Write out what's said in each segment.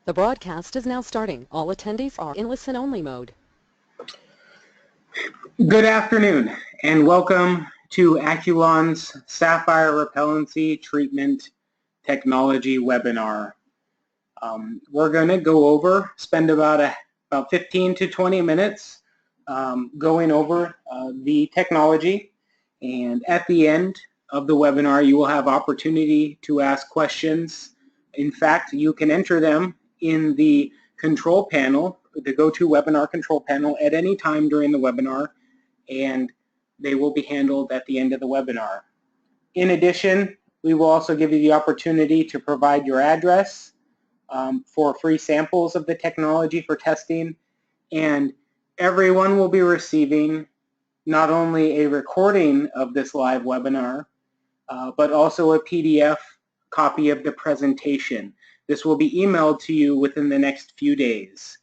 The broadcast is now starting. All attendees are in listen-only mode. Good afternoon, and welcome to Aculon's Sapphire Repellency Treatment Technology webinar. We're going to spend about 15 to 20 minutes going over the technology, and at the end of the webinar you will have opportunity to ask questions. In fact, you can enter them in the control panel, the GoToWebinar control panel, at any time during the webinar, and they will be handled at the end of the webinar. In addition, we will also give you the opportunity to provide your address for free samples of the technology for testing, and everyone will be receiving not only a recording of this live webinar, but also a PDF copy of the presentation. This will be emailed to you within the next few days.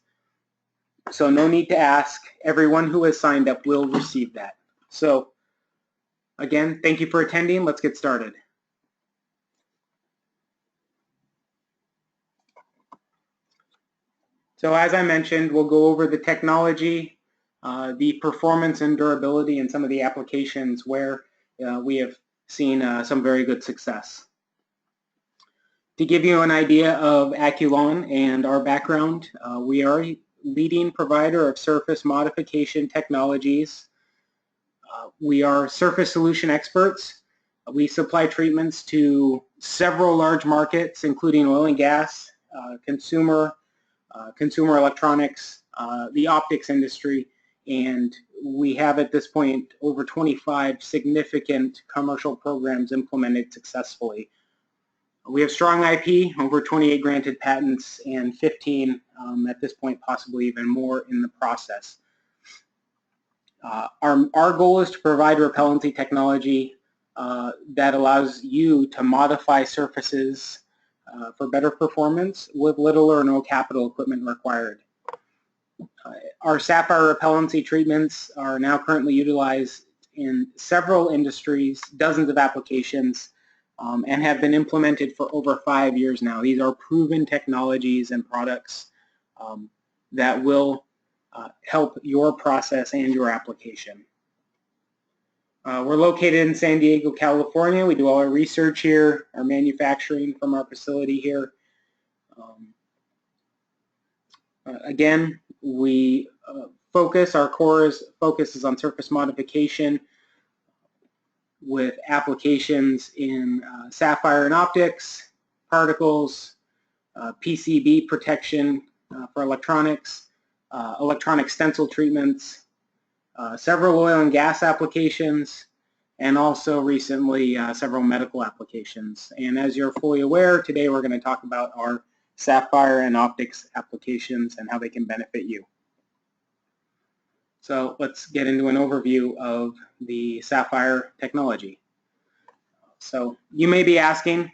So no need to ask. Everyone who has signed up will receive that. So again, thank you for attending. Let's get started. So as I mentioned, we'll go over the technology, the performance and durability, and some of the applications where we have seen some very good success. To give you an idea of Aculon and our background, we are a leading provider of surface modification technologies. We are surface solution experts. We supply treatments to several large markets, including oil and gas, consumer electronics, the optics industry, and we have at this point over 25 significant commercial programs implemented successfully. We have strong IP, over 28 granted patents, and 15 at this point, possibly even more in the process. Our goal is to provide repellency technology that allows you to modify surfaces for better performance with little or no capital equipment required. Our Sapphire repellency treatments are now currently utilized in several industries, dozens of applications, and have been implemented for over 5 years now. These are proven technologies and products that will help your process and your application. We're located in San Diego, California. We do all our research here, our manufacturing from our facility here. Again, we our core focus is on surface modification, with applications in sapphire and optics, particles, PCB protection for electronics, electronic stencil treatments, several oil and gas applications, and also recently several medical applications. And as you're fully aware, today we're going to talk about our sapphire and optics applications and how they can benefit you. So let's get into an overview of the sapphire technology. So you may be asking,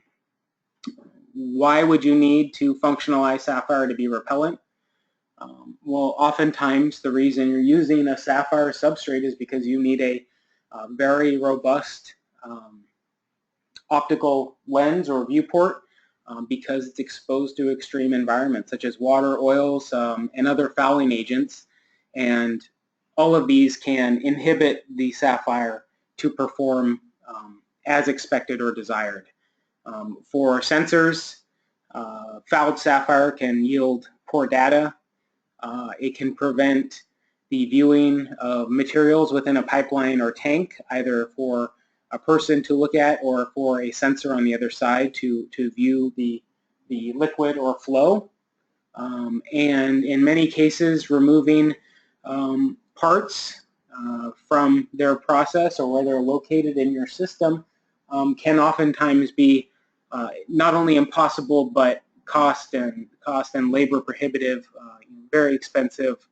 why would you need to functionalize sapphire to be repellent? Well, oftentimes the reason you're using a sapphire substrate is because you need a very robust optical lens or viewport because it's exposed to extreme environments such as water, oils, and other fouling agents, and all of these can inhibit the sapphire to perform as expected or desired. For sensors, fouled sapphire can yield poor data. It can prevent the viewing of materials within a pipeline or tank, either for a person to look at or for a sensor on the other side to view the liquid or flow. And in many cases, removing parts from their process or where they're located in your system can oftentimes be not only impossible but cost and labor prohibitive, very expensive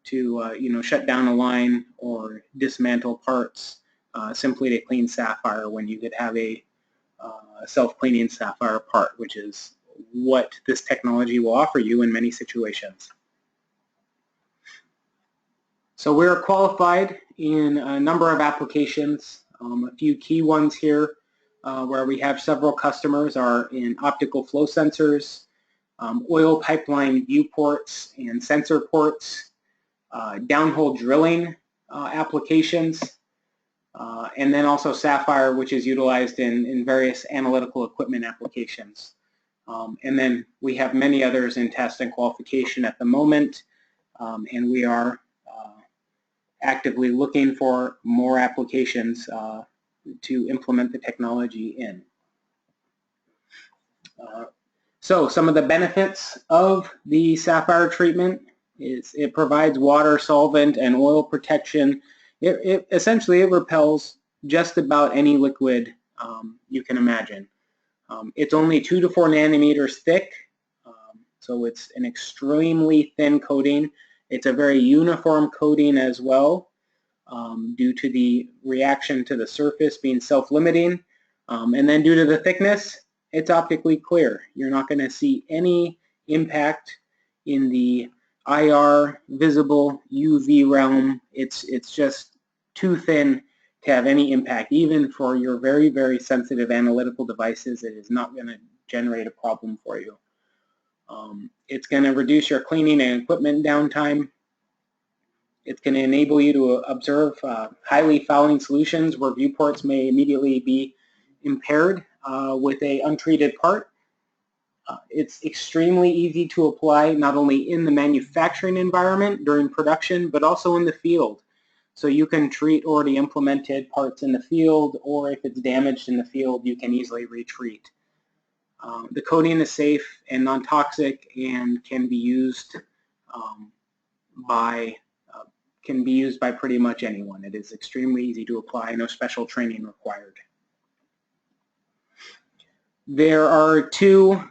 to shut down a line or dismantle parts simply to clean sapphire, when you could have a self-cleaning sapphire part, which is what this technology will offer you in many situations. So we're qualified in a number of applications. A few key ones here where we have several customers are in optical flow sensors, oil pipeline view ports and sensor ports, downhole drilling applications, and then also Sapphire, which is utilized in various analytical equipment applications. And then we have many others in test and qualification at the moment, and we are actively looking for more applications to implement the technology in. So some of the benefits of the Sapphire treatment is it provides water, solvent, and oil protection. Essentially, it repels just about any liquid you can imagine. It's only 2 to 4 nanometers thick, so it's an extremely thin coating. It's a very uniform coating as well, due to the reaction to the surface being self-limiting. And then due to the thickness, it's optically clear. You're not going to see any impact in the IR, visible, UV realm. It's just too thin to have any impact. Even for your very, very sensitive analytical devices, it is not going to generate a problem for you. It's going to reduce your cleaning and equipment downtime. It's going to enable you to observe highly fouling solutions where viewports may immediately be impaired with an untreated part. It's extremely easy to apply not only in the manufacturing environment during production, but also in the field. So you can treat already implemented parts in the field, or if it's damaged in the field, you can easily retreat. The coating is safe and non-toxic and can be used by pretty much anyone. It is extremely easy to apply, no special training required. There are 2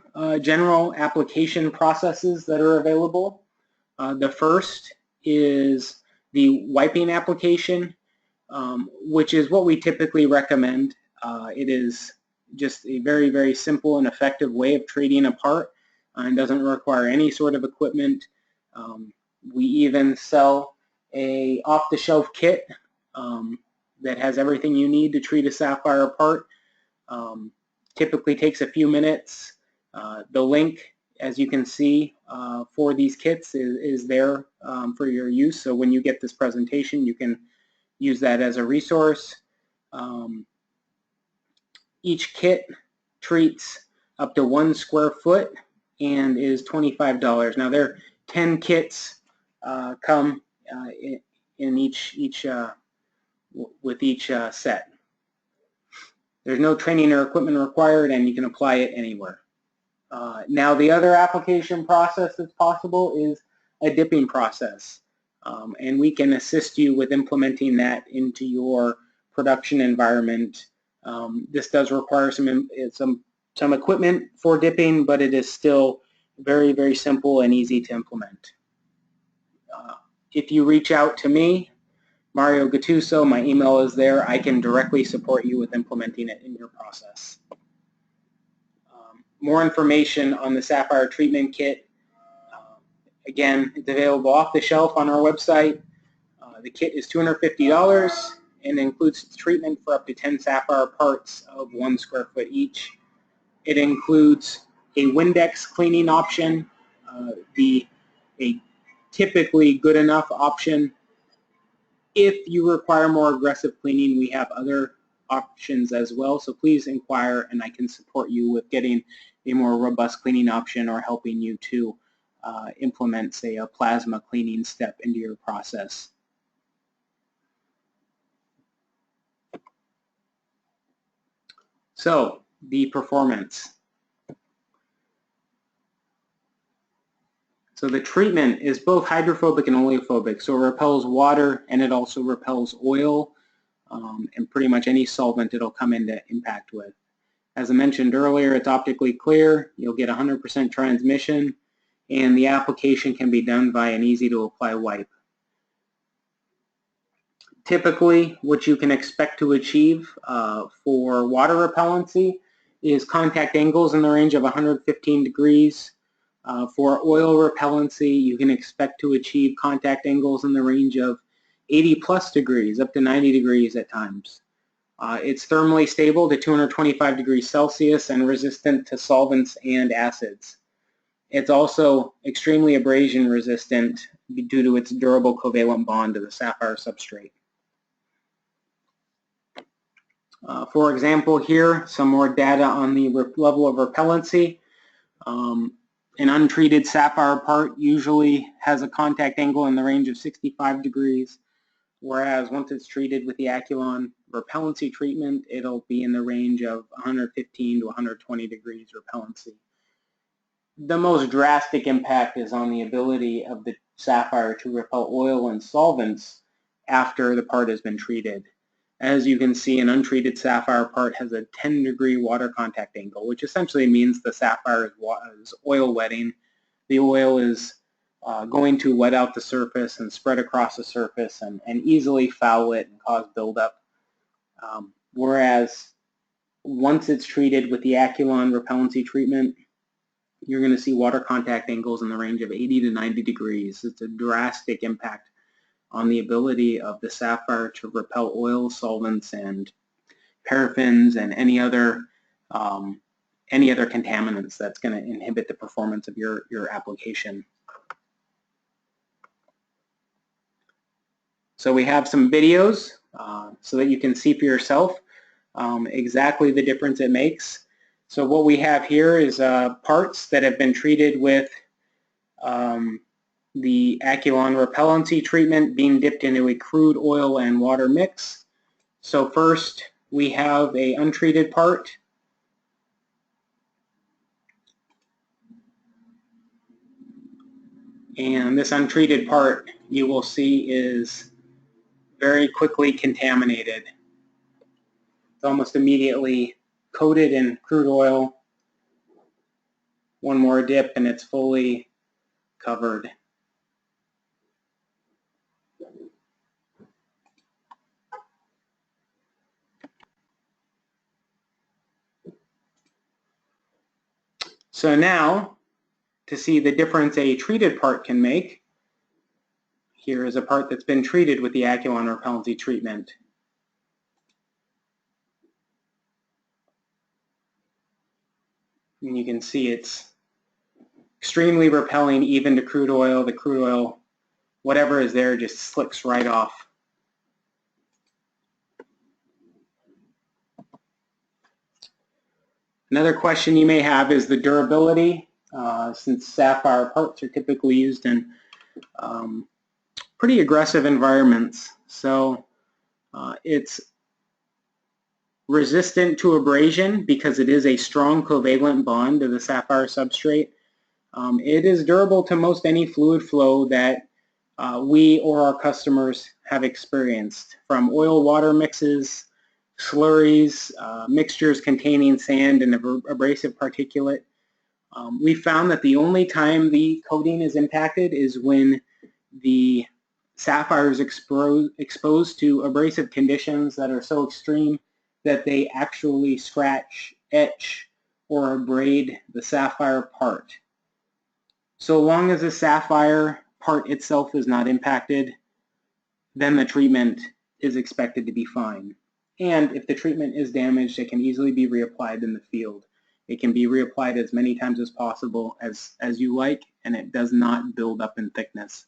general application processes that are available. The first is the wiping application, which is what we typically recommend. It is just a very, very simple and effective way of treating a part and doesn't require any sort of equipment. We even sell a off-the-shelf kit that has everything you need to treat a Sapphire part. Typically takes a few minutes. The link, as you can see, for these kits is there for your use. So when you get this presentation, you can use that as a resource. Each kit treats up to 1 square foot and is $25. Now there are 10 kits come in with each set. There's no training or equipment required, and you can apply it anywhere. Now the other application process that's possible is a dipping process, and we can assist you with implementing that into your production environment. This does require some equipment for dipping, but it is still very, very simple and easy to implement. If you reach out to me, Mario Gattuso, my email is there. I can directly support you with implementing it in your process. More information on the Sapphire Treatment Kit. Again, it's available off the shelf on our website. The kit is $250 and includes treatment for up to 10 Sapphire parts of 1 square foot each. It includes a Windex cleaning option, a typically good enough option. If you require more aggressive cleaning, we have other options as well, so please inquire and I can support you with getting a more robust cleaning option or helping you to implement, say, a plasma cleaning step into your process. So, the performance. So the treatment is both hydrophobic and oleophobic, so it repels water and it also repels oil and pretty much any solvent it'll come into impact with. As I mentioned earlier, it's optically clear, you'll get 100% transmission, and the application can be done by an easy-to-apply wipe. Typically, what you can expect to achieve for water repellency is contact angles in the range of 115 degrees. For oil repellency, you can expect to achieve contact angles in the range of 80 plus degrees, up to 90 degrees at times. It's thermally stable to 225 degrees Celsius and resistant to solvents and acids. It's also extremely abrasion resistant due to its durable covalent bond to the sapphire substrate. For example, here, some more data on the level of repellency. An untreated sapphire part usually has a contact angle in the range of 65 degrees, whereas once it's treated with the Aculon repellency treatment, it'll be in the range of 115 to 120 degrees repellency. The most drastic impact is on the ability of the sapphire to repel oil and solvents after the part has been treated. As you can see, an untreated sapphire part has a 10-degree water contact angle, which essentially means the sapphire is oil wetting. The oil is going to wet out the surface and spread across the surface and easily foul it and cause buildup. Whereas once it's treated with the Aculon repellency treatment, you're going to see water contact angles in the range of 80 to 90 degrees. It's a drastic impact on the ability of the sapphire to repel oil, solvents, and paraffins and any other contaminants that's going to inhibit the performance of your application. So we have some videos so that you can see for yourself exactly the difference it makes. So what we have here is parts that have been treated with the Aculon repellency treatment being dipped into a crude oil and water mix. So first we have a untreated part. And this untreated part, you will see, is very quickly contaminated. It's almost immediately coated in crude oil. One more dip and it's fully covered. So now, to see the difference a treated part can make, here is a part that's been treated with the Aculon repellency treatment. And you can see it's extremely repelling even to crude oil. The crude oil, whatever is there, just slicks right off. Another question you may have is the durability, since sapphire parts are typically used in pretty aggressive environments. So it's resistant to abrasion because it is a strong covalent bond to the sapphire substrate. It is durable to most any fluid flow that we or our customers have experienced, from oil-water mixes, slurries, mixtures containing sand and abrasive particulate. We found that the only time the coating is impacted is when the sapphire is exposed to abrasive conditions that are so extreme that they actually scratch, etch, or abrade the sapphire part. So long as the sapphire part itself is not impacted, then the treatment is expected to be fine. And if the treatment is damaged, it can easily be reapplied in the field. It can be reapplied as many times as possible as you like, and it does not build up in thickness.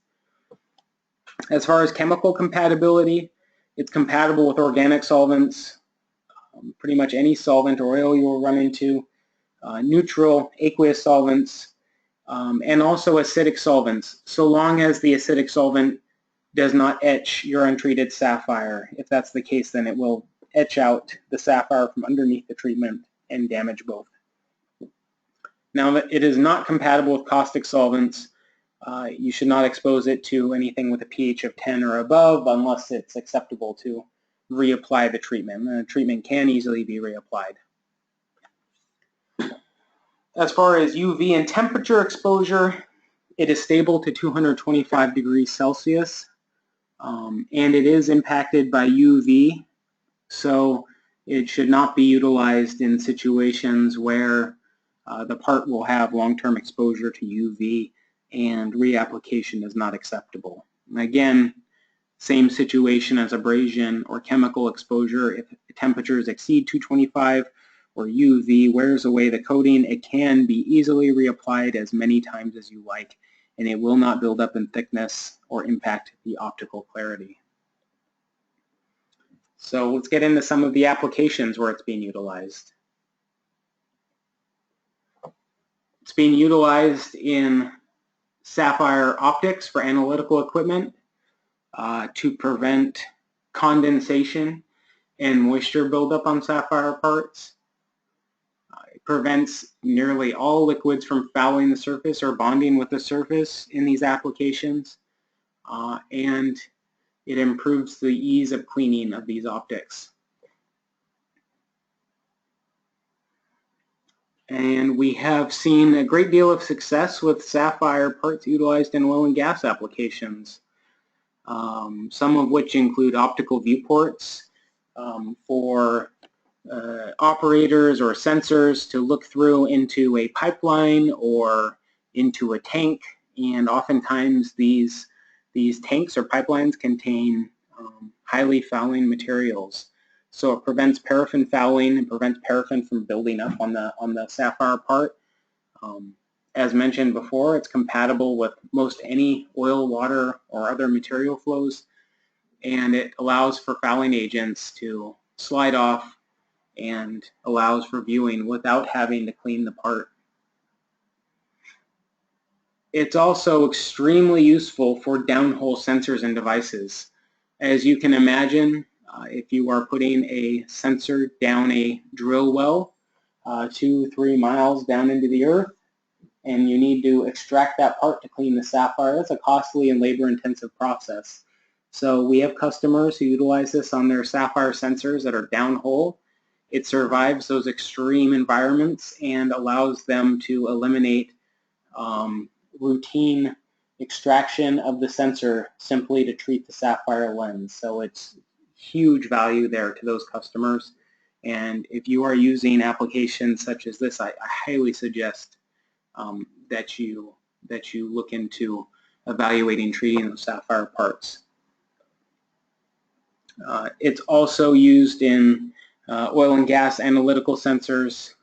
As far as chemical compatibility, it's compatible with organic solvents, pretty much any solvent or oil you will run into, neutral, aqueous solvents, and also acidic solvents, so long as the acidic solvent does not etch your untreated sapphire. If that's the case, then it will etch out the sapphire from underneath the treatment and damage both. Now, it is not compatible with caustic solvents. You should not expose it to anything with a pH of 10 or above unless it's acceptable to reapply the treatment. The treatment can easily be reapplied. As far as UV and temperature exposure, it is stable to 225 degrees Celsius, and it is impacted by UV, so it should not be utilized in situations where the part will have long-term exposure to UV and reapplication is not acceptable. Again, same situation as abrasion or chemical exposure. If temperatures exceed 225, or UV wears away the coating, it can be easily reapplied as many times as you like, and it will not build up in thickness or impact the optical clarity. So let's get into some of the applications where it's being utilized. It's being utilized in sapphire optics for analytical equipment to prevent condensation and moisture buildup on sapphire parts. It prevents nearly all liquids from fouling the surface or bonding with the surface in these applications, and it improves the ease of cleaning of these optics. And we have seen a great deal of success with sapphire parts utilized in oil and gas applications, some of which include optical viewports for operators or sensors to look through into a pipeline or into a tank, and oftentimes these tanks or pipelines contain highly fouling materials. So it prevents paraffin fouling and prevents paraffin from building up on the sapphire part. As mentioned before, it's compatible with most any oil, water, or other material flows, and it allows for fouling agents to slide off and allows for viewing without having to clean the part. It's also extremely useful for downhole sensors and devices. As you can imagine, if you are putting a sensor down a drill well 2-3 miles down into the earth, and you need to extract that part to clean the sapphire, that's a costly and labor-intensive process. So we have customers who utilize this on their sapphire sensors that are downhole. It survives those extreme environments and allows them to eliminate routine extraction of the sensor simply to treat the sapphire lens. So it's huge value there to those customers. And if you are using applications such as this, I highly suggest that you look into evaluating treating those sapphire parts. It's also used in oil and gas analytical sensors.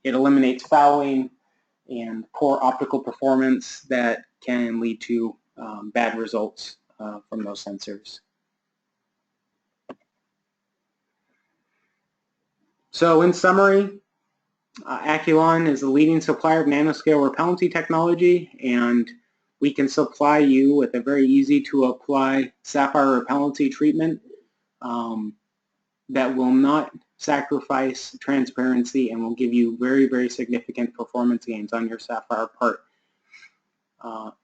It eliminates fouling and poor optical performance that can lead to bad results from those sensors. So in summary, Aculon is a leading supplier of nanoscale repellency technology, and we can supply you with a very easy to apply sapphire repellency treatment that will not sacrifice transparency and will give you very, very significant performance gains on your sapphire part.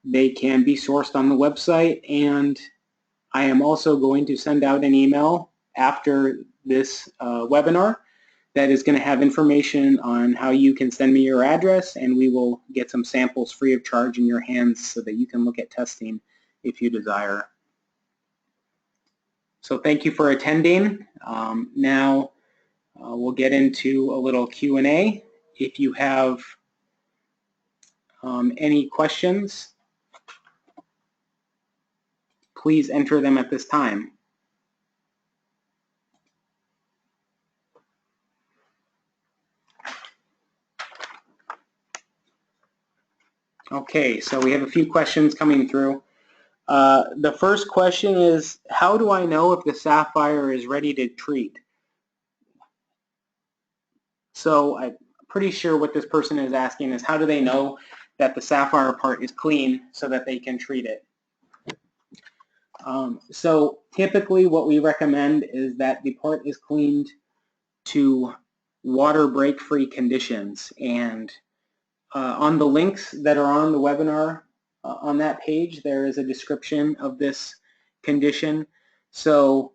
They can be sourced on the website, and I am also going to send out an email after this webinar that is going to have information on how you can send me your address, and we will get some samples free of charge in your hands so that you can look at testing if you desire. So thank you for attending. Now we'll get into a little Q&A. If you have any questions, please enter them at this time. Okay, so we have a few questions coming through. The first question is, how do I know if the sapphire is ready to treat? So I'm pretty sure what this person is asking is, how do they know that the sapphire part is clean so that they can treat it? So typically what we recommend is that the part is cleaned to water break-free conditions, and on the links that are on the webinar, on that page, there is a description of this condition. So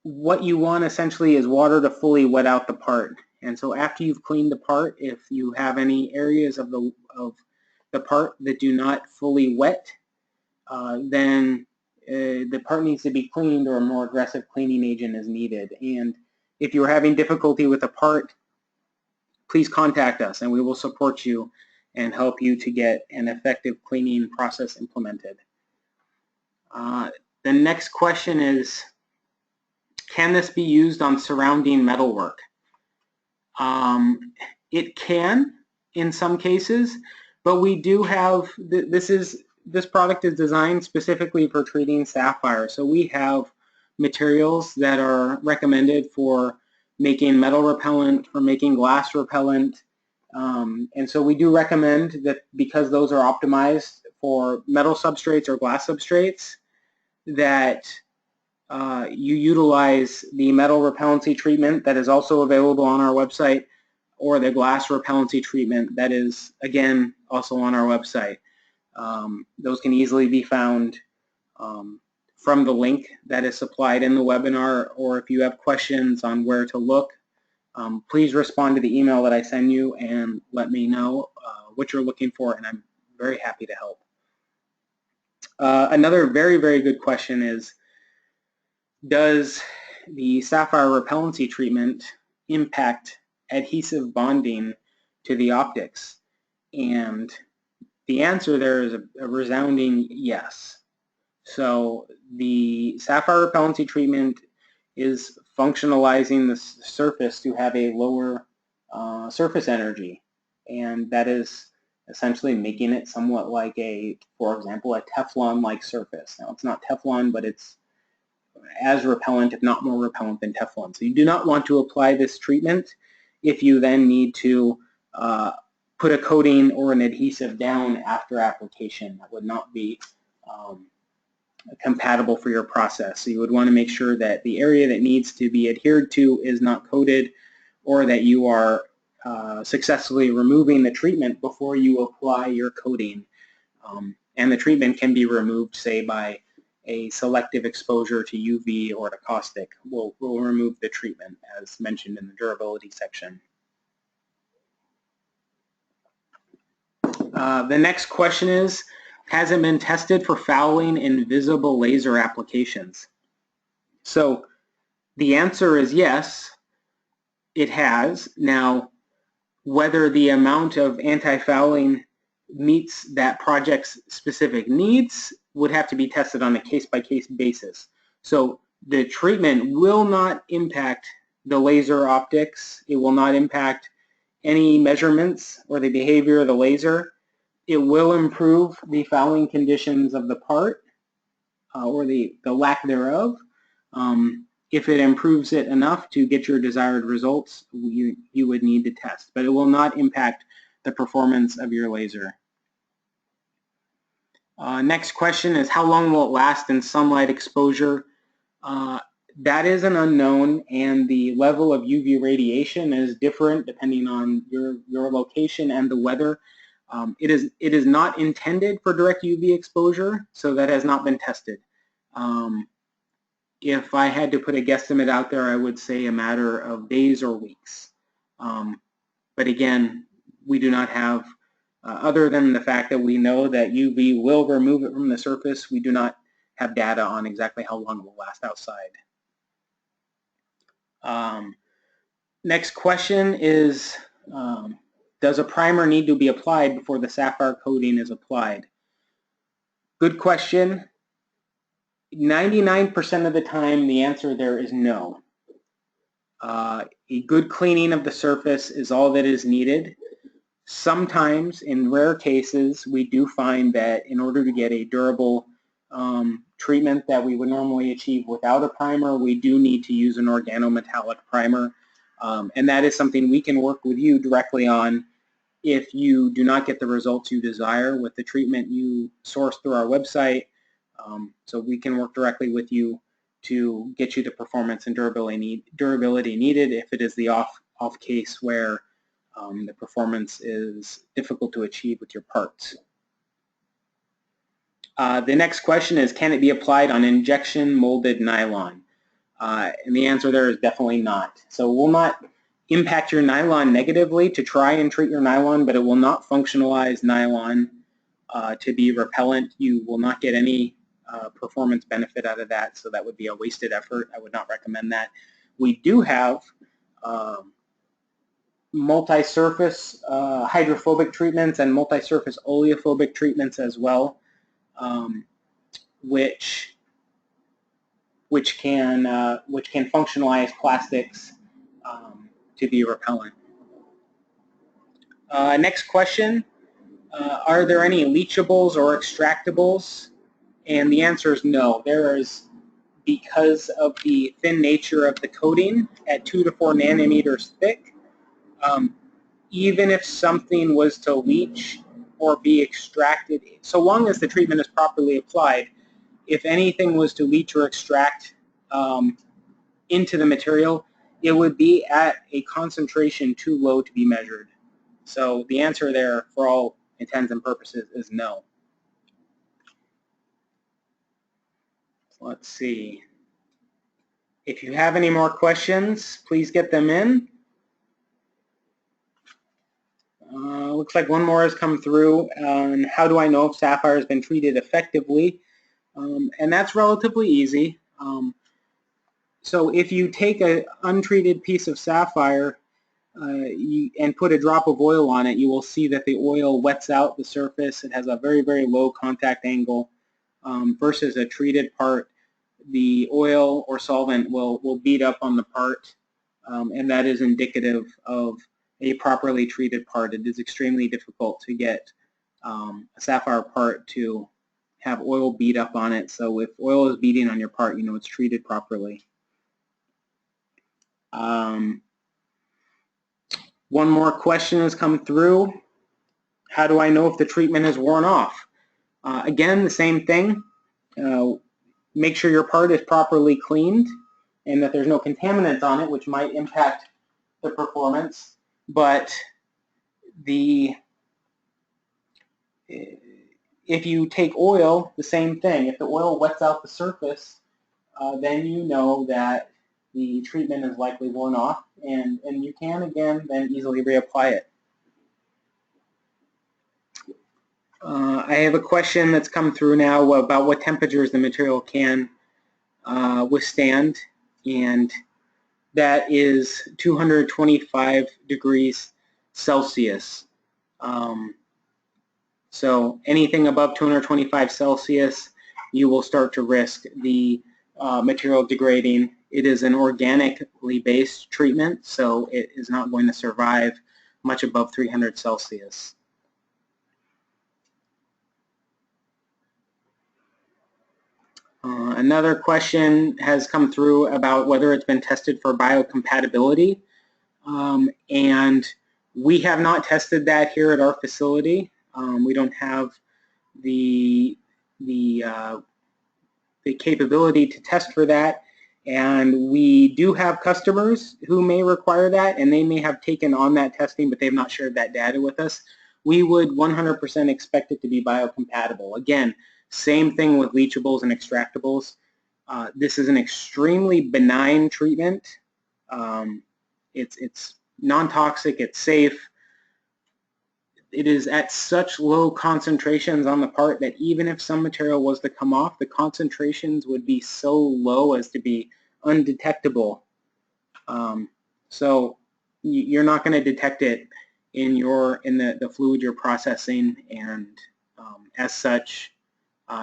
what you want essentially is water to fully wet out the part. And so after you've cleaned the part, if you have any areas of the part that do not fully wet, then the part needs to be cleaned or a more aggressive cleaning agent is needed. And if you're having difficulty with a part, please contact us and we will support you and help you to get an effective cleaning process implemented. The next question is, can this be used on surrounding metalwork? It can in some cases, but we do have, this product is designed specifically for treating sapphire. So we have materials that are recommended for making metal repellent, for making glass repellent. And so we do recommend that, because those are optimized for metal substrates or glass substrates, that you utilize the metal repellency treatment that is also available on our website, or the glass repellency treatment that is, again, also on our website. Those can easily be found from the link that is supplied in the webinar, or if you have questions on where to look, please respond to the email that I send you and let me know what you're looking for, and I'm very happy to help. Another very, very good question is, does the sapphire repellency treatment impact adhesive bonding to the optics? And the answer there is a resounding yes. So the sapphire repellency treatment is functionalizing the surface to have a lower surface energy, and that is essentially making it somewhat like for example, a Teflon-like surface. Now, it's not Teflon, but it's as repellent, if not more repellent than Teflon. So you do not want to apply this treatment if you then need to put a coating or an adhesive down after application. That would not be compatible for your process. So you would want to make sure that the area that needs to be adhered to is not coated, or that you are successfully removing the treatment before you apply your coating. And the treatment can be removed, say, by a selective exposure to UV or to caustic. We'll remove the treatment, as mentioned in the durability section. The next question is, has it been tested for fouling in visible laser applications? So the answer is yes, it has. Now, whether the amount of anti-fouling meets that project's specific needs would have to be tested on a case-by-case basis. So the treatment will not impact the laser optics. It will not impact any measurements or the behavior of the laser. It will improve the fouling conditions of the part, or the lack thereof. If it improves it enough to get your desired results, you would need to test, but it will not impact the performance of your laser. Next question is, how long will it last in sunlight exposure? That is an unknown, and the level of UV radiation is different depending on your location and the weather. It is not intended for direct UV exposure, so that has not been tested. If I had to put a guesstimate out there, I would say a matter of days or weeks. But again, we do not have, other than the fact that we know that UV will remove it from the surface, we do not have data on exactly how long it will last outside. Next question is, does a primer need to be applied before the sapphire coating is applied? Good question. 99% of the time, the answer there is no. A good cleaning of the surface is all that is needed. Sometimes, in rare cases, we do find that in order to get a durable treatment that we would normally achieve without a primer, we do need to use an organometallic primer. And that is something we can work with you directly on if you do not get the results you desire with the treatment you source through our website. So we can work directly with you to get you the performance and durability needed if it is the off case where the performance is difficult to achieve with your parts. The next question is, can it be applied on injection molded nylon? And the answer there is definitely not. So it will not impact your nylon negatively to try and treat your nylon, but it will not functionalize nylon to be repellent. You will not get any performance benefit out of that, so that would be a wasted effort. I would not recommend that. We do have multi-surface hydrophobic treatments and multi-surface oleophobic treatments as well, which can functionalize plastics to be repellent. Next question, are there any leachables or extractables? And the answer is no. There is, because of the thin nature of the coating at 2 to 4 nanometers thick, even if something was to leach or be extracted, so long as the treatment is properly applied, if anything was to leach or extract into the material, it would be at a concentration too low to be measured. So the answer there, for all intents and purposes, is no. Let's see. If you have any more questions, please get them in. Looks like one more has come through on how do I know if sapphire has been treated effectively? And that's relatively easy. So if you take an untreated piece of sapphire and put a drop of oil on it, you will see that the oil wets out the surface. It has a very, very low contact angle versus a treated part. The oil or solvent will beat up on the part, and that is indicative of a properly treated part. It is extremely difficult to get a sapphire part to have oil beat up on it. So if oil is beating on your part, you know it's treated properly. One more question has come through. How do I know if the treatment is worn off? Again, the same thing. Make sure your part is properly cleaned and that there's no contaminants on it, which might impact the performance. But if you take oil, the same thing. If the oil wets out the surface, then you know that the treatment is likely worn off, and you can, again, then easily reapply it. I have a question that's come through now about what temperatures the material can withstand, and that is 225 degrees Celsius. So anything above 225 Celsius, you will start to risk the material degrading. It is an organically based treatment, so it is not going to survive much above 300 Celsius. Another question has come through about whether it's been tested for biocompatibility, and we have not tested that here at our facility. We don't have the capability to test for that, and we do have customers who may require that, and they may have taken on that testing, but they have not shared that data with us. We would 100% expect it to be biocompatible. Again, same thing with leachables and extractables. This is an extremely benign treatment. It's non-toxic, it's safe. It is at such low concentrations on the part that even if some material was to come off, the concentrations would be so low as to be undetectable. So you're not going to detect it in the fluid you're processing, and as such,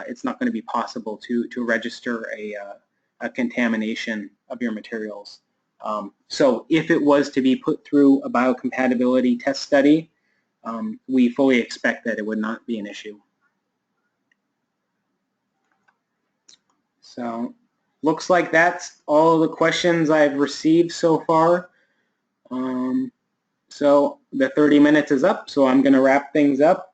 it's not going to be possible to register a contamination of your materials. So if it was to be put through a biocompatibility test study, we fully expect that it would not be an issue. So looks like that's all the questions I've received so far. So the 30 minutes is up, so I'm going to wrap things up.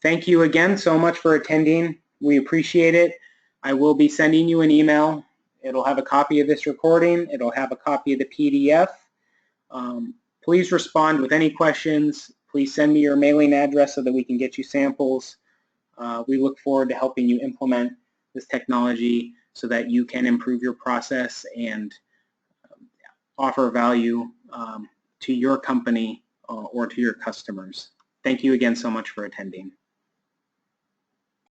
Thank you again so much for attending. We appreciate it. I will be sending you an email. It'll have a copy of this recording. It'll have a copy of the PDF. Please respond with any questions. Please send me your mailing address so that we can get you samples. We look forward to helping you implement this technology so that you can improve your process and offer value to your company or to your customers. Thank you again so much for attending.